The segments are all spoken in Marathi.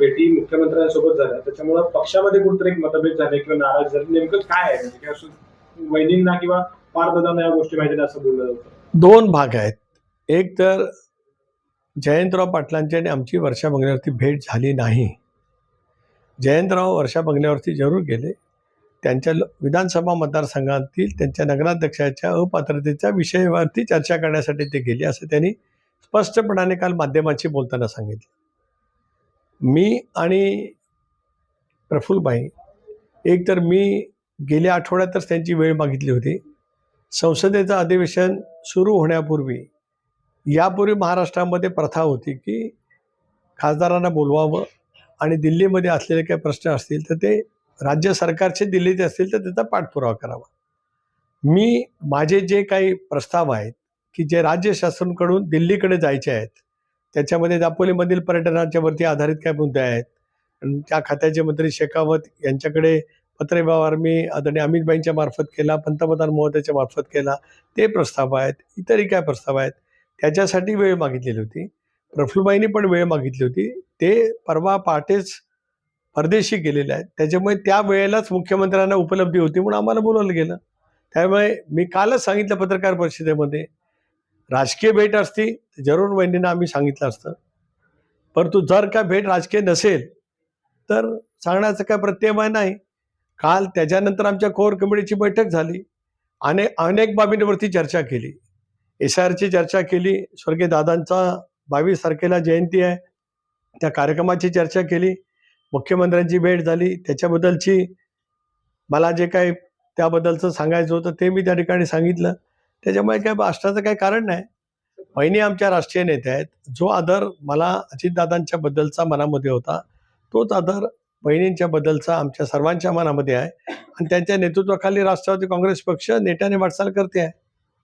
भेटी मुख्यमंत्र्यांसोबत झाल्या त्याच्यामुळे पक्षामध्ये कुठेतरी एक मतभेद झाले किंवा नाराज झाले, नेमकं काय आहे म्हणजे असं वहिनींना किंवा पारदादांना या गोष्टी माहिती असं बोललं जातं? दोन भाग आहेत. एक तर जयंतराव पाटलांची आणि आमची वर्षा बंगल्यावरती भेट झाली नाही. जयंतराव वर्षा बंगल्यावरती जरूर गेले. त्यांच्या विधानसभा मतदारसंघातील त्यांच्या नगराध्यक्षाच्या अपात्रतेच्या विषयावरती चर्चा करण्यासाठी ते गेले, असं त्यांनी स्पष्टपणाने काल माध्यमांशी बोलताना सांगितलं. मी आणि प्रफुल्लबाई, एक तर मी गेल्या आठवड्यातच त्यांची वेळ मागितली होती. संसदेचं अधिवेशन सुरू होण्यापूर्वी, यापूर्वी महाराष्ट्रामध्ये प्रथा होती की खासदारांना बोलवावं आणि दिल्लीमध्ये असलेले काही प्रश्न असतील तर ते राज्य सरकारचे दिल्लीचे असतील तर त्याचा पाठपुरावा करावा. मी माझे जे काही प्रस्ताव आहेत की जे राज्य शासनाकडून दिल्लीकडे जायचे आहेत, त्याच्यामध्ये दापोलीमधील पर्यटनाच्या वरती आधारित काय मुद्दे आहेत, आणि त्या खात्याचे मंत्री शेखावत यांच्याकडे पत्रव्यवहार मी आदरणीय अमितभाईंच्या मार्फत केला, पंतप्रधान महोदयाच्या मार्फत केला. ते प्रस्ताव आहेत. इतरही काय प्रस्ताव आहेत, त्याच्यासाठी वेळ मागितलेली होती. प्रफुल्लबाईंनी पण वेळ मागितली होती. ते परवा पहाटेच परदेशी गेलेले आहेत, त्याच्यामुळे त्या वेळेलाच मुख्यमंत्र्यांना उपलब्धी होती म्हणून आम्हाला बोलवलं गेलं. त्यामुळे मी कालच सांगितलं पत्रकार परिषदेमध्ये, राजकीय भेट असती जरूर वहिनींना आम्ही सांगितलं असतं, परंतु जर का भेट राजकीय नसेल तर सांगण्याचं काय प्रत्यय नाही. काल त्याच्यानंतर आमच्या कोर कमिटीची बैठक झाली. अनेक बाबींवरती चर्चा केली. SIRची चर्चा केली. स्वर्गीय दादांचा 22 तारखेला जयंती आहे, त्या कार्यक्रमाची चर्चा केली. मुख्यमंत्र्यांची भेट झाली. त्याच्याबद्दलची मला जे काही त्याबद्दलचं सांगायचं होतं ते मी त्या ठिकाणी सांगितलं. त्याच्यामुळे काय भाषणाचं काही कारण नाही. वहिनी आमच्या राष्ट्रीय नेत्या आहेत. जो आदर मला अजितदादांच्या बद्दलचा मनामध्ये होता, तोच आदर बहिणींच्या बद्दलचा आमच्या सर्वांच्या मनामध्ये आहे आणि त्यांच्या नेतृत्वाखाली राष्ट्रवादी काँग्रेस पक्ष नेट्याने वाटचाल करते आहे.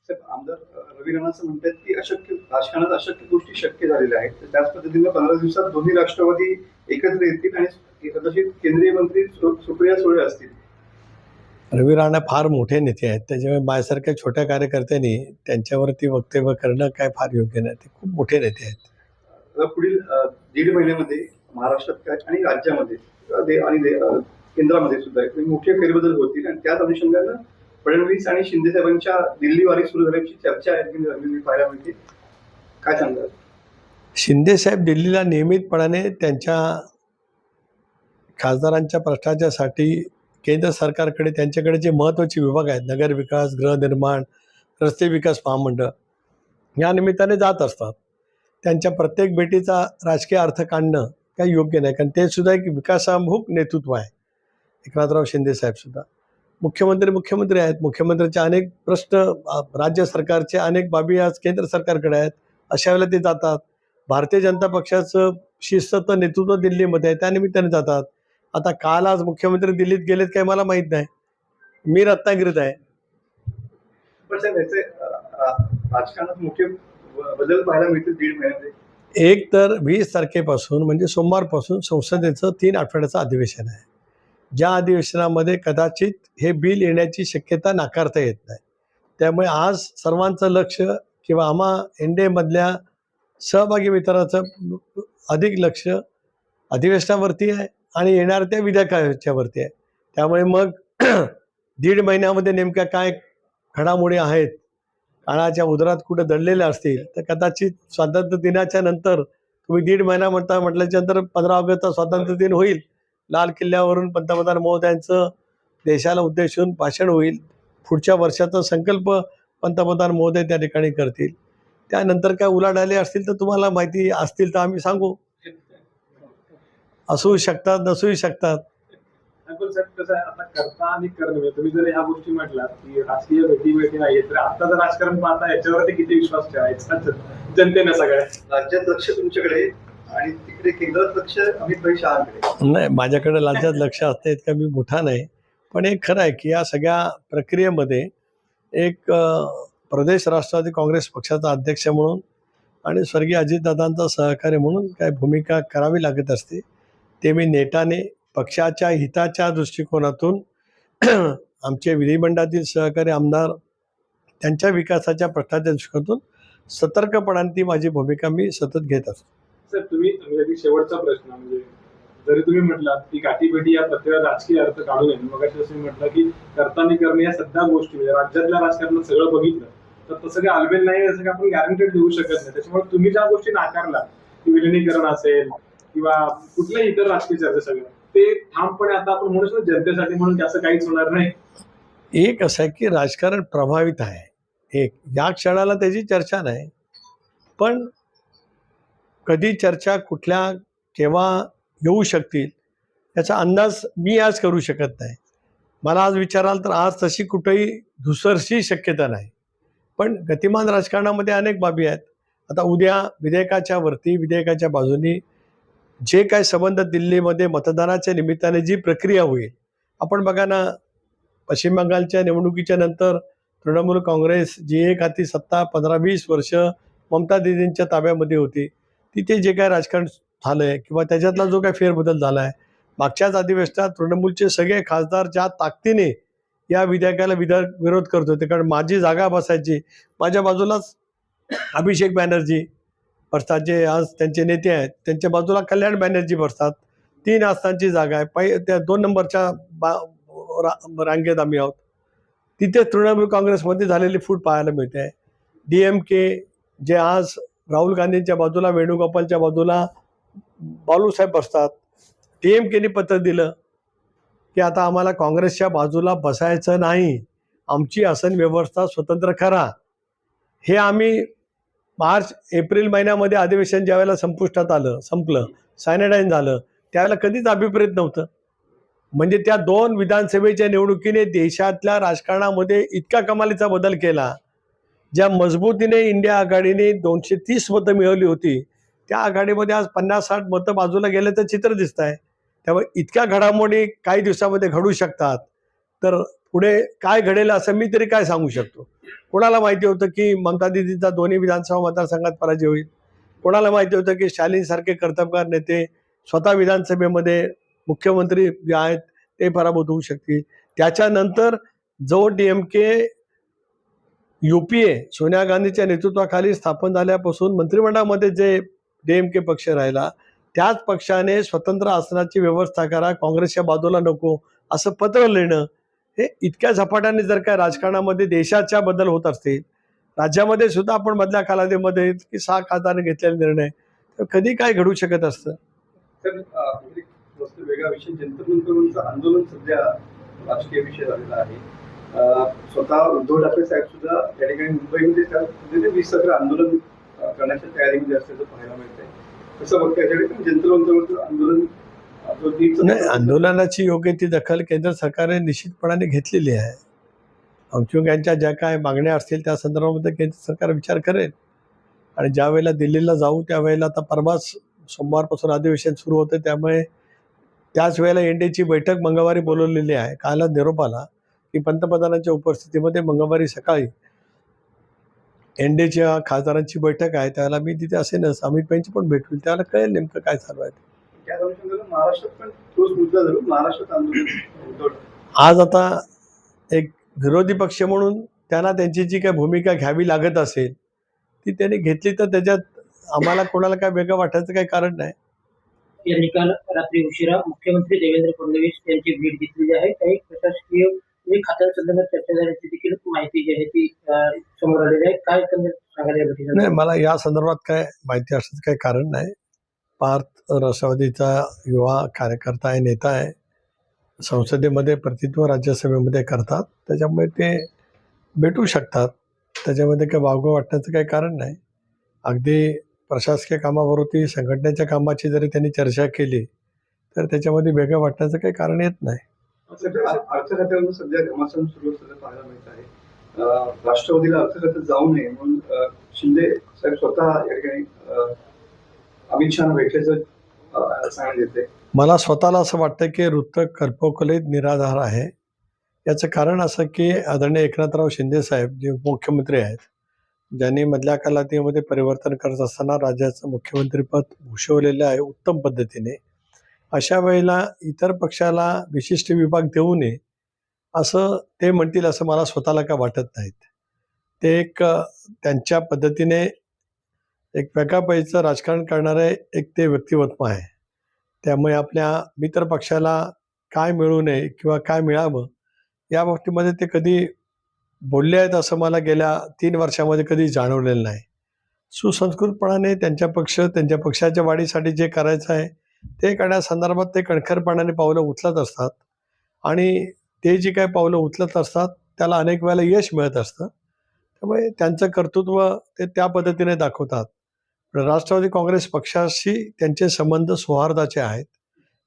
आमदार रवी राणा असं म्हणतात की राजकारणात अशक्य गोष्टी शक्य झालेल्या आहेत. त्याच पद्धतीने 15 दिवसात दोन्ही राष्ट्रवादी एकत्र येतील आणि कदाचित केंद्रीय मंत्री सुप्रिया सुळे असतील. रवी राणा फार मोठे नेते आहेत, त्याच्यामुळे माझ्यासारख्या छोट्या कार्यकर्त्यांनी त्यांच्यावरती वक्तव्य करणं काय फार योग्य नाही. ते खूप मोठे नेते आहेत. पुढील 1.5 महिन्यामध्ये महाराष्ट्रात काय आणि राज्यामध्ये आणि केंद्रामध्ये सुद्धा मोठे फेरबदल होतील आणि त्याच अनुषंगानं फडणवीस आणि शिंदे साहेबांच्या दिल्ली वारी सुरू झाल्याची चर्चा आहे पाहायला मिळते. काय सांगतात? शिंदे साहेब दिल्लीला नियमितपणाने त्यांच्या खासदारांच्या प्रश्नाच्यासाठी केंद्र सरकारकडे, त्यांच्याकडे जे महत्त्वाचे विभाग आहेत, नगर विकास, गृहनिर्माण, रस्ते विकास महामंडळ, या निमित्ताने जात असतात. त्यांच्या प्रत्येक भेटीचा राजकीय अर्थ काढणं काही योग्य नाही, कारण ते सुद्धा एक विकासाभिमुख नेतृत्व आहे. एकनाथराव शिंदे साहेब सुद्धा मुख्यमंत्री आहेत. मुख्यमंत्र्यांचे अनेक प्रश्न, राज्य सरकारचे अनेक बाबी आज केंद्र सरकारकडे आहेत. अशा वेळेला ते जातात. भारतीय जनता पक्षाचं शिस्त नेतृत्व दिल्लीमध्ये आहे, त्यानिमित्ताने जातात. आता काल आज मुख्यमंत्री दिल्लीत गेलेत काय मला माहीत नाही. मी रत्नागिरीत आहे. पण साहेब याचे राजकारणात मोठे बदल पाहायला मिळतील 1.5 महिन्यामध्ये. एक तर 20 तारखेपासून म्हणजे सोमवारपासून संसदेचं 3 आठवड्याचं अधिवेशन आहे. ज्या अधिवेशनामध्ये कदाचित हे बिल येण्याची शक्यता नाकारता येत नाही. त्यामुळे आज सर्वांचं लक्ष किंवा आम्हा NDA मधल्या सहभागी मित्राचं अधिक लक्ष अधिवेशनावरती आहे आणि येणाऱ्या त्या विधेयकाच्यावरती आहे. त्यामुळे मग 1.5 महिन्यामध्ये नेमक्या काय घडामोडी आहेत, काळाच्या उदरात कुठे दडलेल्या असतील तर कदाचित स्वातंत्र्य दिनाच्या नंतर तुम्ही 1.5 महिना म्हटल्याच्या नंतर 15 ऑगस्टचा स्वातंत्र्य दिन होईल. लाल किल्ल्यावरून पंतप्रधान महोदयांचं देशाला उद्देशून भाषण होईल. पुढच्या वर्षाचा संकल्प पंतप्रधान महोदय त्या ठिकाणी करतील. त्यानंतर काय उलाढाले असतील तर तुम्हाला माहिती असतील तर आम्ही सांगू. असू शकतात, नसूही शकतात. पण साहेब कसं आहे, आता करता आणि करणं, तुम्ही जर ह्या गोष्टी म्हटलात की राजकीय भेटी नाहीये, तर आता जर राजकारण पाहता याच्यावरती किती विश्वास ठेवायचा जनतेनं सगळ्या? राज्यात लक्ष तुमच्याकडे आणि तिकडे केंद्रात लक्ष अमितभाई शहांकडे. नाही, माझ्याकडे राज्यात लक्ष असतं इतका मी मोठा नाही. पण एक खरं आहे की या सगळ्या प्रक्रियेमध्ये एक प्रदेश राष्ट्रवादी काँग्रेस पक्षाचा अध्यक्ष म्हणून आणि स्वर्गीय अजितदादांचा सहकारी म्हणून काय भूमिका करावी लागत असते. ते मी नेटाने पक्षाच्या हिताच्या दृष्टिकोनातून आमचे विधिमंडळातील सहकारी आमदार त्यांच्या विकासाच्या प्रश्नाच्या दृष्टिकोनातून सतर्कपणाने ती माझी भूमिका मी सतत घेत असतो. सर, तुम्ही शेवटचा प्रश्न म्हणजे जरी तुम्ही म्हटलात की गाठीभेटी या प्रत्येक राजकीय अर्थ काढू नये, मग असं म्हटलं की करताना करणे या सध्या गोष्टी म्हणजे राज्यातल्या राजकारणात सगळं बघितलं तर तसं काही आलबेल नाही असं की आपण गॅरंटेड देऊ शकत नाही. त्याच्यामुळे तुम्ही ज्या गोष्टी नाकारला की विलिनीकरण असेल किंवा कुठल्याही इतर राजकीय चर्चा सगळं ते ठामपणे आता आपण म्हणू शकतो जनतेसाठी म्हणून त्याचं काहीच होणार नाही. एक असं आहे की राजकारण प्रभावित आहे. एक या क्षणाला त्याची चर्चा नाही, पण कधी चर्चा कुठल्या केव्हा येऊ शकतील याचा अंदाज मी आज करू शकत नाही. मला आज विचाराल तर आज तशी कुठेही धुसरशी शक्यता नाही. पण गतिमान राजकारणामध्ये अनेक बाबी आहेत. आता उद्या विधेयकाच्या बाजूनी जे काय संबंध दिल्लीमध्ये मतदानाच्या निमित्ताने जी प्रक्रिया होईल, आपण बघा ना, पश्चिम बंगालच्या निवडणुकीच्या नंतर तृणमूल काँग्रेस जी एक हाती सत्ता 15-20 वर्ष ममता दीदींच्या ताब्यामध्ये होती, तिथे जे काय राजकारण झालं आहे किंवा त्याच्यातला जो काही फेरबदल झाला आहे, मागच्याच अधिवेशनात तृणमूलचे सगळे खासदार ज्या ताकदीने या विधेयकाला विरोध करत होते, कारण माझी जागा बसायची, माझ्या बाजूलाच अभिषेक बॅनर्जी बसतात जे आज त्यांचे नेते आहेत, त्यांच्या बाजूला कल्याण बॅनर्जी बसतात. 3 आसनांची जागा आहे, त्या 2 नंबरच्या रांगेत आम्ही आहोत. तिथे तृणमूल काँग्रेसमध्ये झालेली फूट पाहायला मिळते आहे. DMK जे आज राहुल गांधींच्या बाजूला, वेणुगोपालच्या बाजूला बाळूसाहेब बसतात. DMKने पत्र दिलं की आता आम्हाला काँग्रेसच्या बाजूला बसायचं नाही, आमची आसन व्यवस्था स्वतंत्र करा. हे आम्ही एप्रिल महिन्यामध्ये अधिवेशन ज्यावेळेला संपलं, सायनाडाईन झालं, त्यावेळेला कधीच अभिप्रेत नव्हतं. म्हणजे त्या 2 विधानसभेच्या निवडणुकीने देशातल्या राजकारणामध्ये इतका कमालीचा बदल केला. ज्या मजबूतीने इंडिया आघाडीने 230 मतं मिळवली होती, त्या आघाडीमध्ये आज 50-60 मतं बाजूला गेल्याचं चित्र दिसत आहे. त्यामुळे इतक्या घडामोडी काही दिवसामध्ये घडू शकतात. तर पुढे काय घडेल असं मी तरी काय सांगू शकतो. कोणाला माहिती होतं की ममता दीदींचा 2 विधानसभा मतदारसंघात पराजय होईल? कोणाला माहिती होतं की शालीनसारखे कर्तबगार नेते स्वतः विधानसभेमध्ये मुख्यमंत्री जे आहेत ते पराभूत होऊ शकतील? त्याच्यानंतर जो DMK UPA सोनिया गांधीच्या नेतृत्वाखाली स्थापन झाल्यापासून मंत्रिमंडळामध्ये जे DMK पक्ष राहिला, त्याच पक्षाने स्वतंत्र आसनाची व्यवस्था करा, काँग्रेसच्या बाजूला नको असं पत्र लिहिणं, हे इतक्या झपाट्याने जर काय राजकारणामध्ये देशाच्या बदल होत असतील, राज्यामध्ये सुद्धा आपण मधल्या कालावधीमध्ये की 6 खासदारांनी घेतलेले निर्णय, तर कधी काय घडू शकत असतं. तर वेगळा विषय, जंतर मंतरचं आंदोलन सध्या राजकीय विषय झालेला आहे. स्वतः उद्धव ठाकरे साहेब सुद्धा या ठिकाणी मुंबईमध्ये त्या 20 आंदोलन करण्याच्या तयारीमध्ये असल्याचं पाहायला मिळतंय. कसं बघताय याच्याकडे जंतर मंतरचं आंदोलन? नाही, आंदोलनाची योग्य ती दखल केंद्र सरकारने निश्चितपणाने घेतलेली आहे. अंशुक यांच्या ज्या काय मागण्या असतील त्या संदर्भामध्ये केंद्र सरकार विचार करेल. आणि ज्या वेळेला दिल्लीला जाऊ त्यावेळेला, आता परवाच सोमवारपासून अधिवेशन सुरू होतं, त्यामुळे त्याच वेळेला NDAची बैठक मंगळवारी बोलवलेली आहे. कालच निरोप आला की पंतप्रधानांच्या उपस्थितीमध्ये मंगळवारी सकाळी NDAच्या खासदारांची बैठक आहे. त्यावेळेला मी तिथे असेनच, अमित भाईंची पण भेट होईल, त्यावेळेला कळेल नेमकं काय चालू आहे. त्या अनुषंगाने महाराष्ट्रात पण तोच मुद्दा धरून महाराष्ट्रात आंदोलन आज आता एक विरोधी पक्ष म्हणून त्यांना त्यांची जी काही भूमिका घ्यावी लागत असेल ती त्यांनी घेतली, तर त्याच्यात आम्हाला कोणाला काय वेगळं वाटायचं काही कारण नाही. यांनी काल रात्री उशिरा मुख्यमंत्री देवेंद्र फडणवीस यांची भेट घेतलेली आहे. काही प्रशासकीय खात्यांसंदर्भात चर्चा झाल्याची देखील माहिती जी आहे ती समोर आलेली आहे. काय सांगायला या भेटीला? नाही, मला या संदर्भात काय माहिती असण्याचं काही कारण नाही. पार्थ राष्ट्रवादीचा युवा कार्यकर्ता आहे, नेता आहे, संसदेमध्ये प्रतिनिधित्व राज्यसभेमध्ये करतात, त्याच्यामुळे ते भेटू शकतात. त्याच्यामध्ये काही वावगं वाटण्याचं काही कारण नाही. अगदी प्रशासकीय कामावरती संघटनेच्या कामाची जरी त्यांनी चर्चा केली तर त्याच्यामध्ये वेगळं वाटण्याचं काही कारण येत नाही. अर्थखात्यावर सध्या घमासान सुरू असल्याचं पाहायला मिळत आहे. राष्ट्रवादीला अर्थखात्यात जाऊ नये म्हणून शिंदे साहेब स्वतः या ठिकाणी अमित शहा भेटल्याचं सांगण्यात येते. मला स्वतःला असं वाटतं की वृत्त कल्पकलेत निराधार आहे. याचं कारण असं की आदरणीय एकनाथराव शिंदे साहेब जे उपमुख्यमंत्री आहेत, ज्यांनी मधल्या कालावधीमध्ये परिवर्तन करत असताना राज्याचं मुख्यमंत्रीपद भूषवलेलं आहे उत्तम पद्धतीने, अशा वेळेला इतर पक्षाला विशिष्ट विभाग देऊ नये असं ते म्हणतील असं मला स्वतःला का वाटत नाहीत. ते एक त्यांच्या पद्धतीने एक वेगळ्या पैचं राजकारण करणारे एक ते व्यक्तिमत्व आहे. त्यामुळे आपल्या मित्र पक्षाला काय मिळू नये किंवा काय मिळावं या बाबतीमध्ये ते कधी बोलले आहेत असं मला गेल्या 3 वर्षामध्ये कधी जाणवलेलं नाही. सुसंस्कृतपणाने त्यांच्या पक्षाच्या वाढीसाठी जे करायचं आहे ते करण्यासंदर्भात ते कणखरपणाने पावलं उचलत असतात आणि ते जी काही पावलं उचलत असतात त्याला अनेक वेळेला यश मिळत असतं. त्यामुळे त्यांचं कर्तृत्व ते त्या पद्धतीने दाखवतात. राष्ट्रवादी काँग्रेस पक्षाशी त्यांचे संबंध सौहार्दाचे आहेत.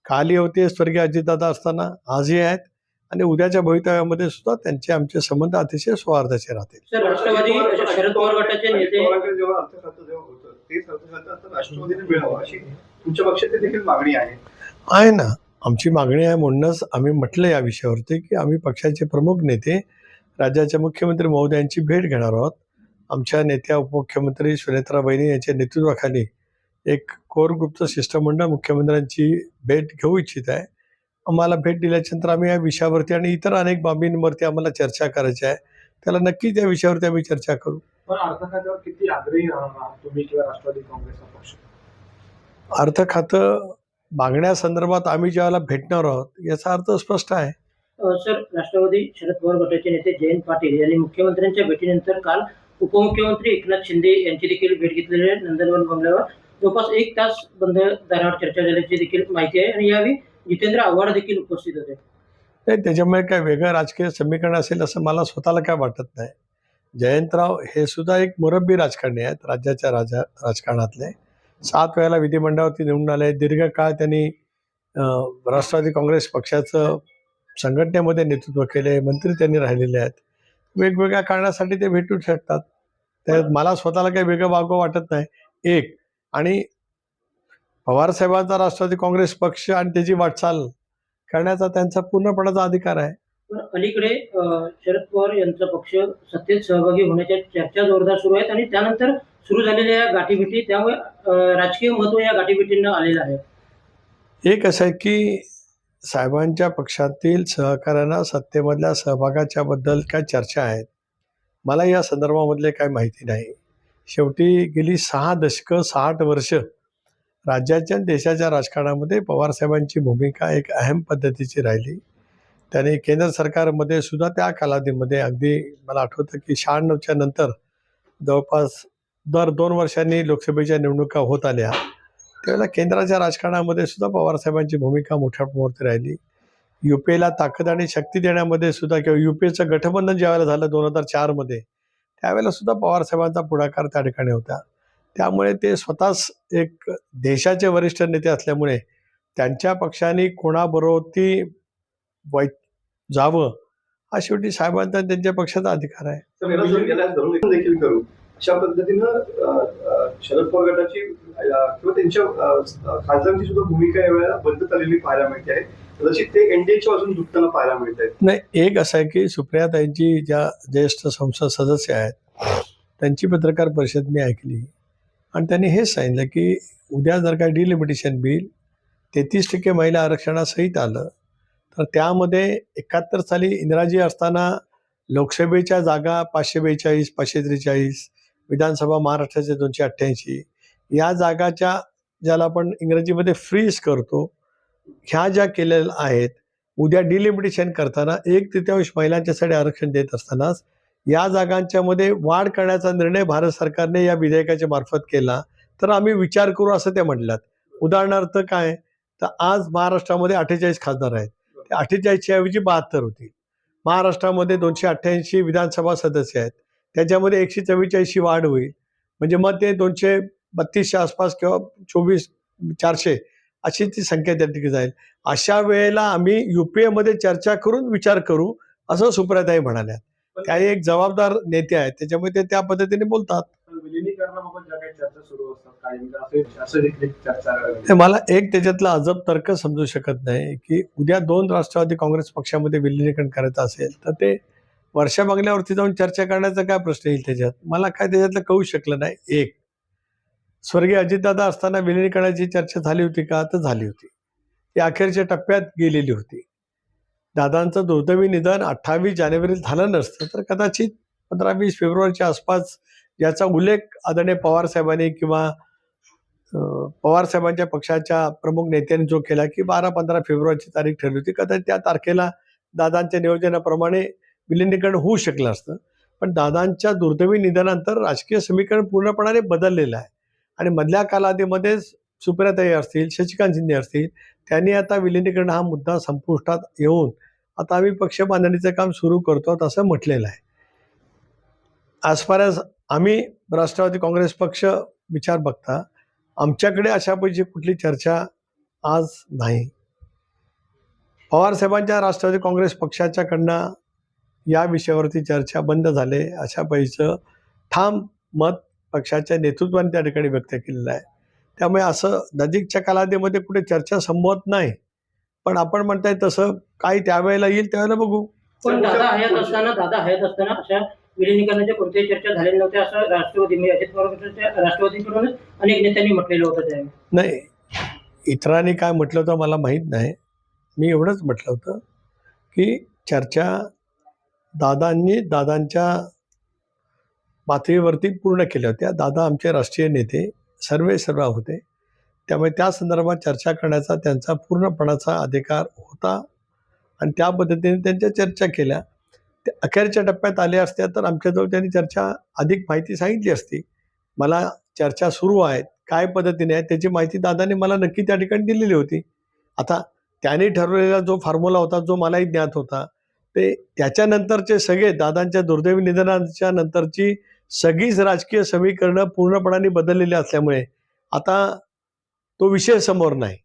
कालही होते स्वर्गीय अजितदादा असताना, आजही आहेत आणि उद्याच्या भवितव्यामध्ये सुद्धा त्यांचे आमचे संबंध अतिशय सौहार्दाचे राहतील. सर, राष्ट्रवादी शरद पवार गटाचे नेते पवारांकडे जेव्हा अर्थ खातं जेव्हा होतं तेच अर्थ खातं आता राष्ट्रवादीने मिळावं अशी तुमच्या पक्षाची देखील मागणी आहे. आहे ना, आमची मागणी आहे म्हणूनच आम्ही म्हटलं या विषयावरती की आम्ही पक्षाचे प्रमुख नेते राज्याचे मुख्यमंत्री महोदयांची भेट घेणार आहोत. आमच्या नेत्या उपमुख्यमंत्री सुनेत्रा वहिनी यांच्या नेतृत्वाखाली एक कोर ग्रुपचं शिष्टमंडळ मुख्यमंत्र्यांची भेट घेऊ इच्छित आहे. आम्हाला भेट दिल्याच्यानंतर आम्ही या विषयावरती आणि इतर अनेक बाबींवरती आम्हाला चर्चा करायची आहे. त्याला नक्की त्या विषयावरती आम्ही चर्चा करू. पण अर्थ खात्यावर किती आग्रही राहणार आहात तुम्ही किंवा राष्ट्रवादी काँग्रेसचा पक्ष? अर्थ खातं मागण्यासंदर्भात आम्ही ज्यावेळेला भेटणार आहोत याचा अर्थ स्पष्ट आहे. सर, राष्ट्रवादी शरद पवार गटाचे नेते जयंत पाटील यांनी मुख्यमंत्र्यांच्या भेटीनंतर काल उपमुख्यमंत्री एकनाथ शिंदे यांची देखील भेट घेतलेली आहे. नंदनवन बंगल्यावर जवळपास 1 तास बंद दारावर चर्चा झाल्याची देखील माहिती आहे आणि यावेळी जितेंद्र आव्हाड देखील उपस्थित होते. नाही, त्याच्यामुळे काय वेगळं राजकीय समीकरण असेल असं मला स्वतःला काय वाटत नाही. जयंतराव हे सुद्धा एक मुरब्बी राजकारणी आहेत, राज्याच्या राजकारणातले. 7 वेळेला विधिमंडळावरती निवडून आले. दीर्घकाळ त्यांनी राष्ट्रवादी काँग्रेस पक्षाचं संघटनेमध्ये नेतृत्व केले, मंत्री त्यांनी राहिलेले आहेत. वेगवेगळ्या कारणासाठी ते भेटू शकतात. त्यात मला स्वतःला काही वेगळं वागवं वाटत नाही. एक आणि पवारसाहेबांचा राष्ट्रवादी काँग्रेस पक्ष आणि त्याची वाटचाल करण्याचा त्यांचा पूर्णपणाचा अधिकार आहे. पण अलीकडे शरद पवार यांचा पक्ष सत्तेत सहभागी होण्याच्या चर्चा जोरदार सुरू आहेत आणि त्यानंतर सुरू झालेल्या या गाठीभेटी, त्यामुळे राजकीय महत्त्व या गाठीभेटींना आलेलं आहे. एक असं आहे की साहेबांच्या पक्षातील सहकाऱ्यांना सत्तेमधल्या सहभागाच्या बद्दल काय चर्चा आहेत, मला या संदर्भामधले काय माहिती नाही. शेवटी गेली 6 दशकं 60 वर्ष राज्याच्या आणि देशाच्या राजकारणामध्ये पवारसाहेबांची भूमिका एक अहम पद्धतीची राहिली. त्याने केंद्र सरकारमध्ये सुद्धा त्या कालावधीमध्ये अगदी मला आठवतं की 96च्या नंतर जवळपास दर 2 वर्षांनी लोकसभेच्या निवडणुका होत आल्या. त्यावेळेला केंद्राच्या राजकारणामध्ये सुद्धा पवारसाहेबांची भूमिका मोठ्या प्रमाणात राहिली. युपीएला ताकद आणि शक्ती देण्यामध्ये सुद्धा किंवा युपीएचं गठबंधन ज्यावेळेला झालं 2004मध्ये त्यावेळेला सुद्धा पवारसाहेबांचा पुढाकार त्या ठिकाणी होता. त्यामुळे ते स्वतःच एक देशाचे वरिष्ठ नेते असल्यामुळे त्यांच्या पक्षाने कोणाबरोबर जावं हा शेवटी साहेबांचा आणि त्यांच्या पक्षाचा अधिकार आहे. तर याला जर याला धरून देखील करू अशा पद्धतीनं शरद पवार गटाची किंवा त्यांच्या खासदारांची सुद्धा भूमिका यावेळेला बदलत आलेली पाहायला मिळते आहे. कदाचित ते एनडीएच्या बाजून झुकताना पाहायला मिळत आहेत. नाही, एक असं आहे की सुप्रियाताईंची ज्या ज्येष्ठ संसद सदस्य आहेत त्यांची पत्रकार परिषद मी ऐकली आणि त्यांनी हेच सांगितलं की उद्या जर काय डिलिमिटेशन बिल 33% महिला आरक्षणासहित आलं तर त्यामध्ये 71 साली इंदिराजी असताना लोकसभेच्या जागा 542, 543, विधानसभा महाराष्ट्राचे 288, या जागाच्या ज्याला आपण इंग्रजीमध्ये फ्रीज करतो ह्या ज्या केलेल्या आहेत, उद्या डिलिमिटेशन करताना 1/3 महिलांच्यासाठी आरक्षण देत असतानाच या जागांच्या मध्ये वाढ करण्याचा निर्णय भारत सरकारने या विधेयकाच्या मार्फत केला तर आम्ही विचार करू असं ते म्हटलात. उदाहरणार्थ काय तर आज महाराष्ट्रामध्ये 48 खासदार आहेत, ते 48च्या ऐवजी 72 होतील. महाराष्ट्रामध्ये 288 विधानसभा सदस्य आहेत, त्याच्यामध्ये 144 वाढ होईल, म्हणजे मग ते 232च्या आसपास किंवा 400 अशी ती संख्या त्या ठिकाणी जाईल. अशा वेळेला आम्ही युपीएमध्ये चर्चा करून विचार करू असं सुप्रियाताई म्हणाल्या. त्या एक जबाबदार नेते आहेत, त्याच्यामुळे ते त्या पद्धतीने बोलतात. विलिनीकरणाबाबत ज्या काही चर्चा सुरू असतात काही असं देखील चर्चा ते मला एक त्याच्यातला अजब तर्क समजू शकत नाही की उद्या 2 राष्ट्रवादी काँग्रेस पक्षामध्ये विलिनीकरण करायचं असेल तर ते वर्षा बंगल्यावरती जाऊन चर्चा करण्याचा काय प्रश्न येईल त्याच्यात, मला काय त्याच्यातलं कळू शकलं नाही. एक स्वर्गीय अजितदादा असताना विलिनीकरणाची चर्चा झाली होती का तर झाली होती, ती अखेरच्या टप्प्यात गेलेली होती. दादांचं दुर्दैवी निधन 28 जानेवारीला झालं नसतं तर कदाचित 15-20 फेब्रुवारीच्या आसपास याचा उल्लेख आदरणीय पवार साहेबांनी किंवा पवारसाहेबांच्या पक्षाच्या प्रमुख नेत्यांनी जो केला की 12-15 फेब्रुवारीची तारीख ठरली होती. कदाचित त्या तारखेला दादांच्या नियोजनाप्रमाणे विलिनीकरण होऊ शकलं असतं. पण दादांच्या दुर्दैवी निधनानंतर राजकीय समीकरण पूर्णपणाने बदललेलं आहे आणि मधल्या कालावधीमध्येच सुप्रियाताई असतील, शशिकांत शिंदे असतील, त्यांनी आता विलिनीकरण हा मुद्दा संपुष्टात येऊन आता आम्ही पक्ष बांधणीचं काम सुरू करतो असं म्हटलेलं आहे. ॲज फार ॲज आम्ही राष्ट्रवादी काँग्रेस पक्ष विचार बघता आमच्याकडे अशापैकी कुठली चर्चा आज नाही. पवारसाहेबांच्या राष्ट्रवादी काँग्रेस पक्षाच्याकडनं या विषयावरती चर्चा बंद झाले अशापैकीचं ठाम मत पक्षाच्या नेतृत्वाने त्या ठिकाणी व्यक्त केलेलं आहे. त्यामुळे असं नजीकच्या कालावधीमध्ये कुठे चर्चा संभवत नाही. पण आपण म्हणताय तसं काही त्यावेळेला येईल त्यावेळेला बघू. पण दादा हयात असताना अशा विलिनीकरणाच्या कोणत्याही चर्चा झालेल्या नव्हत्या असं अजित पवार राष्ट्रवादीकडूनच अनेक नेत्यांनी म्हटलेलं होतं त्यावेळी. नाही, इतरांनी काय म्हटलं होतं मला माहीत नाही. मी एवढंच म्हटलं होतं की चर्चा दादांच्या पातळीवरती पूर्ण केल्या होत्या. दादा आमचे राष्ट्रीय नेते सर्व होते. त्यामुळे त्या संदर्भात चर्चा करण्याचा त्यांचा पूर्णपणाचा अधिकार होता आणि त्या पद्धतीने त्यांच्या चर्चा केल्या. ते अखेरच्या टप्प्यात आल्या असत्या तर आमच्याजवळ त्यांनी चर्चा अधिक माहिती सांगितली असती. मला चर्चा सुरू आहेत, काय पद्धतीने आहे त्याची माहिती दादांनी मला नक्की त्या ठिकाणी दिलेली होती. आता त्यांनी ठरवलेला जो फॉर्म्युला होता जो मलाही ज्ञात होता ते त्याच्यानंतरचे सगळे दादांच्या दुर्दैवी निधनाच्या नंतरची सगळीच राजकीय समीकरणं पूर्णपणाने बदललेली असल्यामुळे आता तो विषय समोर नाही.